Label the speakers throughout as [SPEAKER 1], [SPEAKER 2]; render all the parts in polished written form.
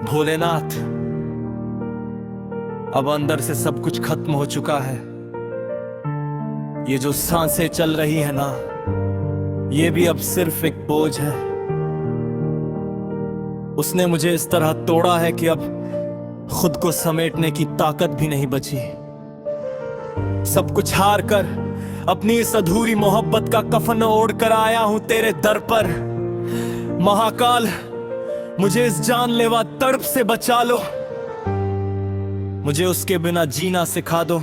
[SPEAKER 1] भोलेनाथ, अब अंदर से सब कुछ खत्म हो चुका है। ये जो सांसें चल रही है ना, ये भी अब सिर्फ एक बोझ है। उसने मुझे इस तरह तोड़ा है कि अब खुद को समेटने की ताकत भी नहीं बची। सब कुछ हार कर अपनी इस अधूरी मोहब्बत का कफन ओढ़ कर आया हूं तेरे दर पर। महाकाल, मुझे इस जानलेवा तड़प से बचा लो। मुझे उसके बिना जीना सिखा दो।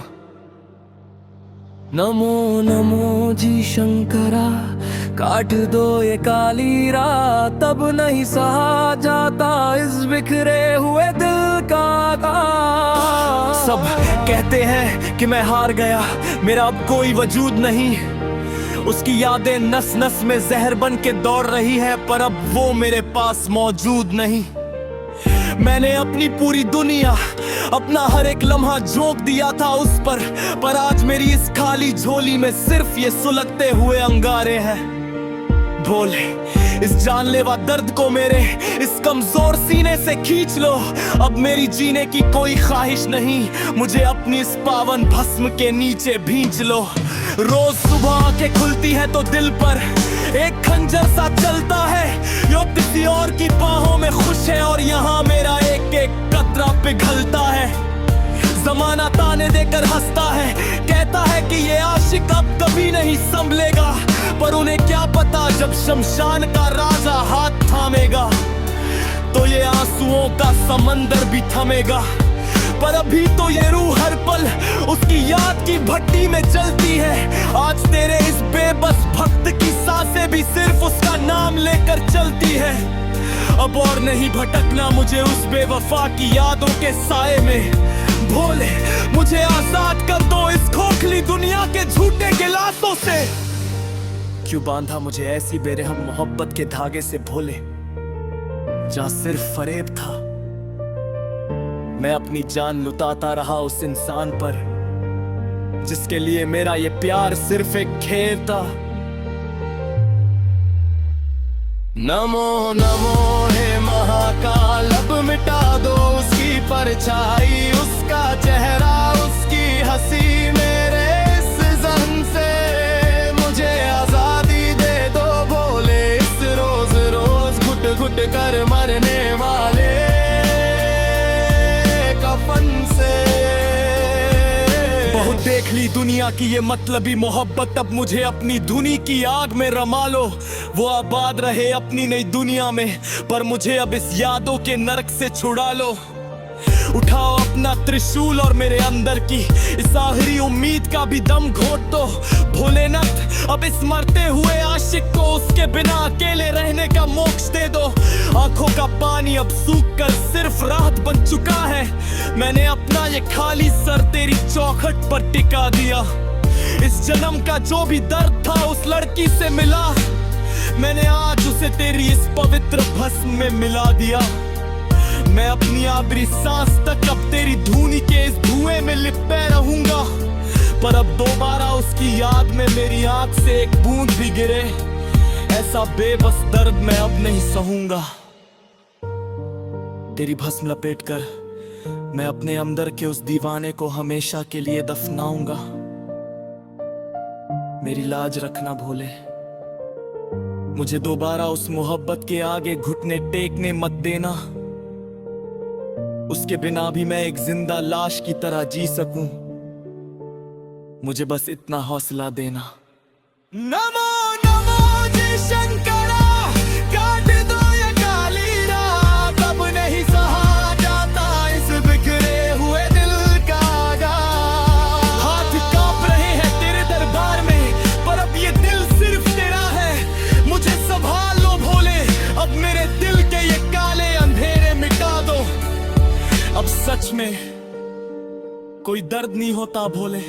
[SPEAKER 2] नमो नमो जी शंकरा, काट दो ये काली रात, तब नहीं सहा जाता इस बिखरे हुए दिल का ताप।
[SPEAKER 1] सब कहते हैं कि मैं हार गया, मेरा अब कोई वजूद नहीं। उसकी यादें नस नस में जहर बन के दौड़ रही है, पर अब वो मेरे पास मौजूद नहीं। मैंने अपनी पूरी दुनिया, अपना हर एक लम्हा झोंक दिया था उस पर आज मेरी इस खाली झोली में सिर्फ ये सुलगते हुए अंगारे हैं। भोले, इस जानलेवा दर्द को मेरे इस कमजोर सीने से खींच लो। अब मेरी जीने की कोई ख्वाहिश नहीं, मुझे अपनी इस पावन भस्म के नीचे भींच लो। रोज सुबह आंखें खुलती है तो दिल पर एक खंजर सा चलता है। यो किसी और की बाहों में खुश है और यहाँ मेरा एक एक कतरा पिघलता है। जमाना ताने देकर हंसता है, कहता है कि ये आशिक अब कभी नहीं संभलेगा। पर उन्हें क्या पता, जब शमशान का राजा हाथ थामेगा तो ये आंसुओं का समंदर भी थमेगा। पर अभी तो ये रूह हर पल उसकी याद की भट्टी में जलती है। आज तेरे इस बेबस भक्त की सांसें भी सिर्फ उसका नाम लेकर चलती है। अब और नहीं भटकना मुझे उस बेवफा की यादों के साए में। भोले, मुझे आजाद कर दो इस खोखली दुनिया के झूठे गिलासों से। क्यों बांधा मुझे ऐसी बेरहम मोहब्बत के धागे से भोले, जहां सिर्फ फरेब था। मैं अपनी जान लुटाता रहा उस इंसान पर जिसके लिए मेरा ये प्यार सिर्फ एक खेल था। नमो नमो हे महाकाल, अब मिटा दो उसकी परछाई, उसका चेहरा, उसकी हंसी मेरे इस जहन से। मुझे आजादी दे दो भोले, इस रोज रोज घुट घुट कर मरने वाले कफन से। बहुत देख ली दुनिया की ये मतलबी मोहब्बत, अब मुझे अपनी धुनी की आग में रमा लो। वो आबाद रहे अपनी नई दुनिया में, पर मुझे अब इस यादों के नरक से छुड़ा लो। उठाओ अपना त्रिशूल और मेरे अंदर की इस आखिरी उम्मीद का भी दम घोट दो। भोलेनाथ, अब इस मरते हुए आशिक को उसके बिना अकेले रहने का मोक्ष दे दो। आंखों का पानी अब सूख कर सिर्फ राहत बन चुका है। मैंने अपना ये खाली सर तेरी चौखट पर टिका दिया। इस जन्म का जो भी दर्द था उस लड़की से मिला, मैंने आज उसे तेरी इस पवित्र भस्म में मिला दिया। मैं अपनी आखिरी सांस तक अब तेरी धूनी के इस धुएं में लिपटे रहूंगा। पर अब दोबारा उसकी याद में मेरी आंख से एक बूंद भी गिरे, ऐसा बेबस दर्द मैं अब नहीं सहूंगा। तेरी भस्म लपेटकर मैं अपने अंदर के उस दीवाने को हमेशा के लिए दफनाऊंगा। मेरी लाज रखना भोले, मुझे दोबारा उस मोहब्बत के आगे घुटने टेकने मत देना। उसके बिना भी मैं एक जिंदा लाश की तरह जी सकूं, मुझे बस इतना हौसला देना। नमो नमो जी शंकरा, काट दो ये काली रात, अब नहीं सहा जाता इस बिखरे हुए दिल का गान। हाथ कांप रहे हैं तेरे दरबार में, पर अब ये दिल सिर्फ तेरा है। मुझे संभाल लो भोले, अब मेरे दिल के ये काले अंधेरे मिटा दो। अब सच में कोई दर्द नहीं होता भोले।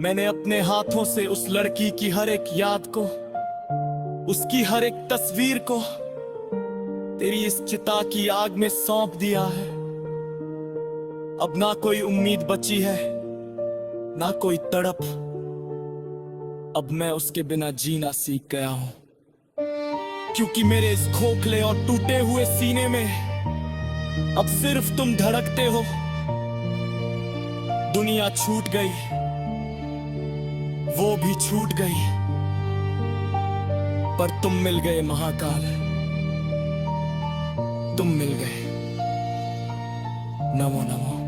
[SPEAKER 1] मैंने अपने हाथों से उस लड़की की हर एक याद को, उसकी हर एक तस्वीर को तेरी इस चिता की आग में सौंप दिया है। अब ना कोई उम्मीद बची है, ना कोई तड़प। अब मैं उसके बिना जीना सीख गया हूं, क्योंकि मेरे इस खोखले और टूटे हुए सीने में अब सिर्फ तुम धड़कते हो। दुनिया छूट गई, वो भी छूट गई, पर तुम मिल गए महाकाल, तुम मिल गए। नमो नमो।